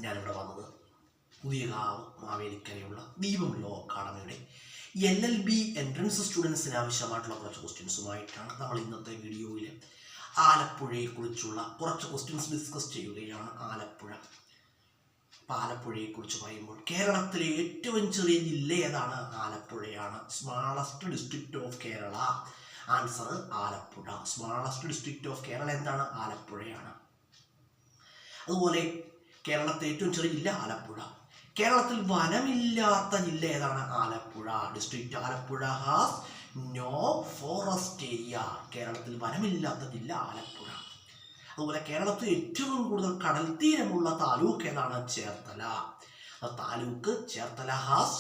ഞാനിവിടെ വന്നത് പുതിയകാവ് മാവേലിക്കരയുള്ള ദീപം ലോ അക്കാഡമിയുടെ LLB എൻട്രൻസ് സ്റ്റുഡൻസിന് ആവശ്യമായിട്ടുള്ള കുറച്ച് ക്വസ്റ്റ്യൻസുമായിട്ടാണ് നമ്മൾ ഇന്നത്തെ വീഡിയോയിൽ ആലപ്പുഴയെക്കുറിച്ചുള്ള കുറച്ച് ക്വസ്റ്റ്യൻസ് ഡിസ്കസ് ചെയ്യുകയാണ്. ആലപ്പുഴയെക്കുറിച്ച് പറയുമ്പോൾ കേരളത്തിലെ ഏറ്റവും ചെറിയ ജില്ല ഏതാണ്? ആലപ്പുഴയാണ്. Smallest district of Kerala. Answer Alappuzha. Smallest district of Kerala എന്താണ്? ആലപ്പുഴയാണ്. അതുപോലെ കേരളത്തിലെ ഏറ്റവും ചെറിയ ജില്ല ആലപ്പുഴ. കേരളത്തിൽ വനമില്ലാത്ത ജില്ല ഏതാണ്? Alappuzha. District Alappuzha has no forest area. കേരളത്തിൽ വനമില്ലാത്ത ജില്ല ആലപ്പുഴ. അതുപോലെ കേരളത്തിൽ ഏറ്റവും കൂടുതൽ കടൽ തീരമുള്ള താലൂക്ക് ഏതാണ്? Cherthala. Taluk Cherthala has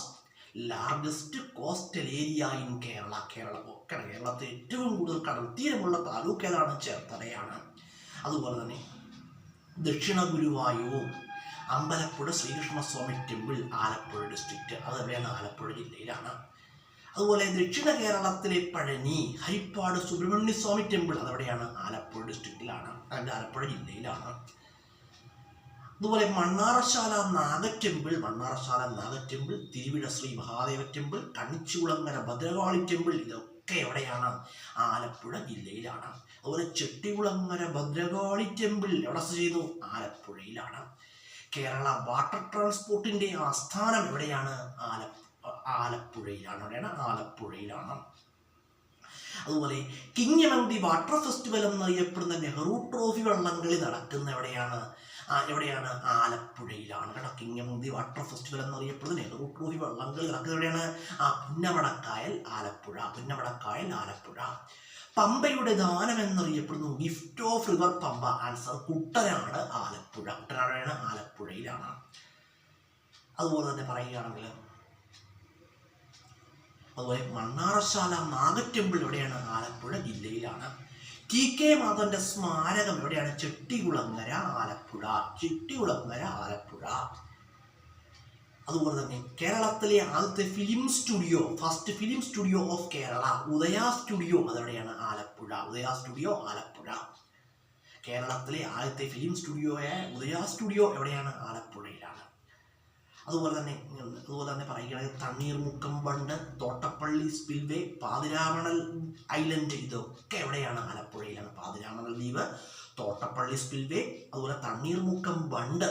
largest coastal area in Kerala. കേരളത്തിൽ ഏറ്റവും കൂടുതൽ കടൽ തീരമുള്ള താലൂക്ക് ഏതാണ്? ചേർത്തലയാണ്. അതുപോലെ തന്നെ ദക്ഷിണ ഗുരുവായൂർ, അമ്പലപ്പുഴ ശ്രീകൃഷ്ണസ്വാമി ടെമ്പിൾ ആലപ്പുഴ ഡിസ്ട്രിക്റ്റ്, അതെവിടെയാണ്? ആലപ്പുഴ ജില്ലയിലാണ്. അതുപോലെ ദക്ഷിണ കേരളത്തിലെ പഴനി ഹരിപ്പാട് സുബ്രഹ്മണ്യ സ്വാമി ടെമ്പിൾ അതെവിടെയാണ്? ആലപ്പുഴ ഡിസ്ട്രിക്റ്റിലാണ്, അതിൻ്റെ ആലപ്പുഴ ജില്ലയിലാണ്. അതുപോലെ Mannarasala Naga temple Thiruvizha Sree Mahadeva temple, Kanichukulangara Bhadrakali temple ഇതൊക്കെ എവിടെയാണ്? ആലപ്പുഴ ജില്ലയിലാണ്. അതുപോലെ ചെട്ടികുളങ്ങര ഭദ്രകാളി ടെമ്പിൾ എവിടെ സ്ഥിതി ചെയ്യുന്നു? ആലപ്പുഴയിലാണ്. കേരള വാട്ടർ ട്രാൻസ്പോർട്ടിന്റെ ആസ്ഥാനം എവിടെയാണ്? ആലപ്പുഴയിലാണ്. എവിടെയാണ്? ആലപ്പുഴയിലാണ്. അതുപോലെ king among the water festival എന്നറിയപ്പെടുന്ന നെഹ്റു ട്രോഫി വള്ളംകളി നടക്കുന്ന എവിടെയാണ്? ആലപ്പുഴയിലാണ് കേട്ടോ. King among the water festival എന്നറിയപ്പെടുന്ന നെഹ്റു ട്രോഫി വള്ളംകളി നടക്കുന്നത് എവിടെയാണ്? പുന്നമടക്കായൽ ആലപ്പുഴ. പമ്പയുടെ ദാനം എന്നറിയപ്പെടുന്നു gift of river Pampa. Answer Kuttanad Alappuzha. Kuttanad ആലപ്പുഴയിലാണ്. അതുപോലെ തന്നെ പറയുകയാണെങ്കിൽ അതുപോലെ മണ്ണാറശാല നാഗ ടെമ്പിൾ എവിടെയാണ്? ആലപ്പുഴ ജില്ലയിലാണ്. TK മാധവന്റെ സ്മാരകം എവിടെയാണ്? ചെട്ടികുളങ്ങര ആലപ്പുഴ. അതുപോലെ തന്നെ കേരളത്തിലെ ആദ്യത്തെ film studio, first film studio of Kerala Udaya studio അതെവിടെയാണ്? ആലപ്പുഴ. കേരളത്തിലെ ആദ്യത്തെ ഫിലിം സ്റ്റുഡിയോയായ ഉദയ സ്റ്റുഡിയോ എവിടെയാണ്? ആലപ്പുഴയിലാണ്. അതുപോലെ തന്നെ പറയുകയാണെങ്കിൽ തണ്ണീർമുക്കം ബണ്ട്, തോട്ടപ്പള്ളി സ്പിൽവേ, പാതിരാമണൽ ഐലൻഡ് ഇതൊക്കെ എവിടെയാണ്? ആലപ്പുഴയിലാണ്. പാതിരാമണൽ ദ്വീപ്, തോട്ടപ്പള്ളി സ്പിൽവേ, അതുപോലെ തണ്ണീർമുക്കം ബണ്ട്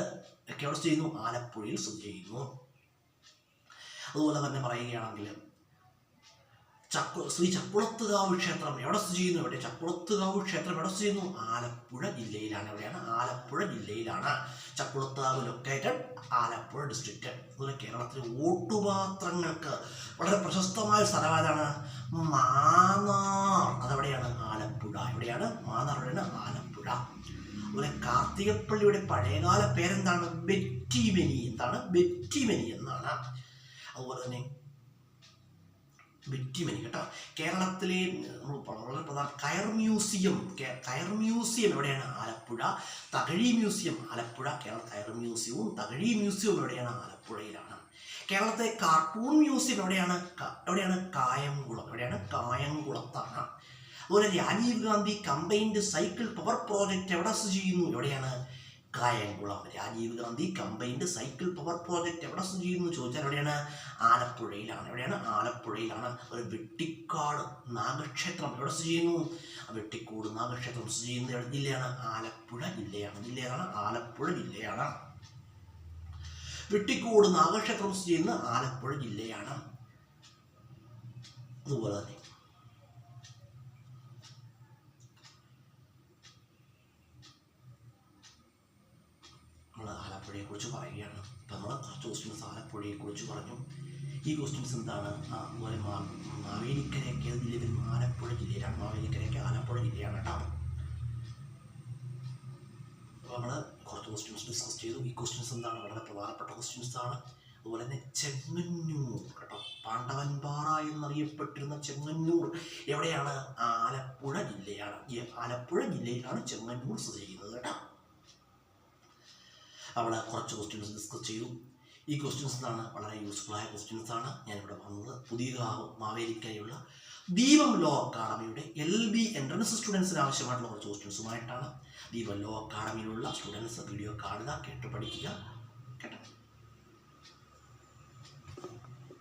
ഒക്കെ എവിടെ സ്ഥിതി ചെയ്യുന്നു? ആലപ്പുഴയിൽ സ്ഥിതി ചെയ്യുന്നു. അതുപോലെ തന്നെ പറയുകയാണെങ്കിൽ ശ്രീ ചക്കുളത്തുകാവ് ക്ഷേത്രം എവിടെ സ്ഥിതി ചെയ്യുന്നു? ചക്കുളത്തുകാവ് ക്ഷേത്രം എവിടെ സ്ഥിതി ചെയ്യുന്നു? ആലപ്പുഴ ജില്ലയിലാണ്. എവിടെയാണ്? ആലപ്പുഴ ജില്ലയിലാണ്. Chakkulathukavu located Alappuzha district. അതുപോലെ കേരളത്തിലെ ഓട്ടുപാത്രങ്ങൾക്ക് വളരെ പ്രശസ്തമായ സ്ഥലമാണ് മാന്നാർ. അതെവിടെയാണ്? ആലപ്പുഴ. എവിടെയാണ്? മാന്നാർ. എവിടെയാണ്? ആലപ്പുഴ. അതുപോലെ കാർത്തികപ്പള്ളിയുടെ പഴയകാല പേരെന്താണ്? ബെറ്റിമനി. ബെറ്റിമനി എന്നാണ്. അതുപോലെ തന്നെ ബെറ്റിമനി കേട്ടോ. കേരളത്തിലെ വളരെ പ്രധാന കയർ മ്യൂസിയം എവിടെയാണ്? ആലപ്പുഴ. തകഴി മ്യൂസിയം ആലപ്പുഴ. കേരള കയർ മ്യൂസിയവും തകഴി മ്യൂസിയവും എവിടെയാണ്? ആലപ്പുഴയിലാണ്. കേരളത്തെ കാർട്ടൂൺ മ്യൂസിയം എവിടെയാണ്? കായംകുളം. കായംകുളത്താണ്. അതുപോലെ Rajiv Gandhi combined cycle power project എവിടെ സ്ഥിതി ചെയ്യുന്നു? എവിടെയാണ്? Kayamkulam. Rajiv Gandhi combined cycle power project എവിടെ സ്ഥിതി ചെയ്യുന്നു ചോദിച്ചാൽ എവിടെയാണ്? ആലപ്പുഴയിലാണ്. ആലപ്പുഴയിലാണ്. ഒരു വെട്ടിക്കാട് നാഗക്ഷേത്രം എവിടെ സ്ഥിതി ചെയ്യുന്നു? വെട്ടിക്കോട് നാഗക്ഷേത്രം സ്ഥിതി ചെയ്യുന്ന ജില്ലയാണ്? ആലപ്പുഴ ജില്ലയാണ്. ആലപ്പുഴ ജില്ലയാണ്. വെട്ടിക്കോട് നാഗക്ഷേത്രം സ്ഥിതി ചെയ്യുന്ന ആലപ്പുഴ ജില്ലയാണ്. അതുപോലെ തന്നെ ആലപ്പുഴയെക്കുറിച്ച് പറയുകയാണ്. ഇപ്പം നമ്മൾ കുറച്ച് ക്വസ്റ്റ്യൻസ് ആലപ്പുഴയെക്കുറിച്ച് പറഞ്ഞു. ഈ ക്വസ്റ്റ്യൻസ് എന്താണ്? അതുപോലെ മാവേലിക്കരയൊക്കെ ജില്ലയിൽ ആലപ്പുഴ ജില്ലയിലാണ്. മാവേലിക്കരയൊക്കെ ആലപ്പുഴ ജില്ലയാണ് കേട്ടോ. അപ്പോൾ നമ്മൾ കുറച്ച് ക്വസ്റ്റ്യൻസ് ഡിസ്കസ് ചെയ്തു. ഈ ക്വസ്റ്റ്യൻസ് എന്താണ്? വളരെ പ്രധാനപ്പെട്ട ക്വസ്റ്റ്യൻസ് ആണ്. അതുപോലെ തന്നെ ചെങ്ങന്നൂർ കേട്ടോ, പാണ്ഡവൻപാറ എന്നറിയപ്പെട്ടിരുന്ന ചെങ്ങന്നൂർ എവിടെയാണ്? ആലപ്പുഴ ജില്ലയാണ്. ആലപ്പുഴ ജില്ലയിലാണ് ചെങ്ങന്നൂർ സ്ഥിതി ചെയ്യുന്നത് കേട്ടോ. അവിടെ കുറച്ച് ക്വസ്റ്റ്യൻസ് ഡിസ്കസ് ചെയ്തു. ഈ ക്വസ്റ്റ്യൻസ് എന്താണ്? വളരെ യൂസ്ഫുള്ളായ ക്വസ്റ്റ്യൻസ് ആണ്. ഞാനിവിടെ വന്നത് പുതിയകാവ് മാവേലിക്കരയുള്ള ദീപം ലോ അക്കാഡമിയുടെ LLB എൻട്രൻസ് സ്റ്റുഡൻസിന് ആവശ്യമായിട്ടുള്ള കുറച്ച് ക്വസ്റ്റ്യൻസുമായിട്ടാണ്. ദീപം ലോ അക്കാഡമിയിലുള്ള സ്റ്റുഡൻസ് വീഡിയോ കാണുക, കേട്ട് പഠിക്കുക.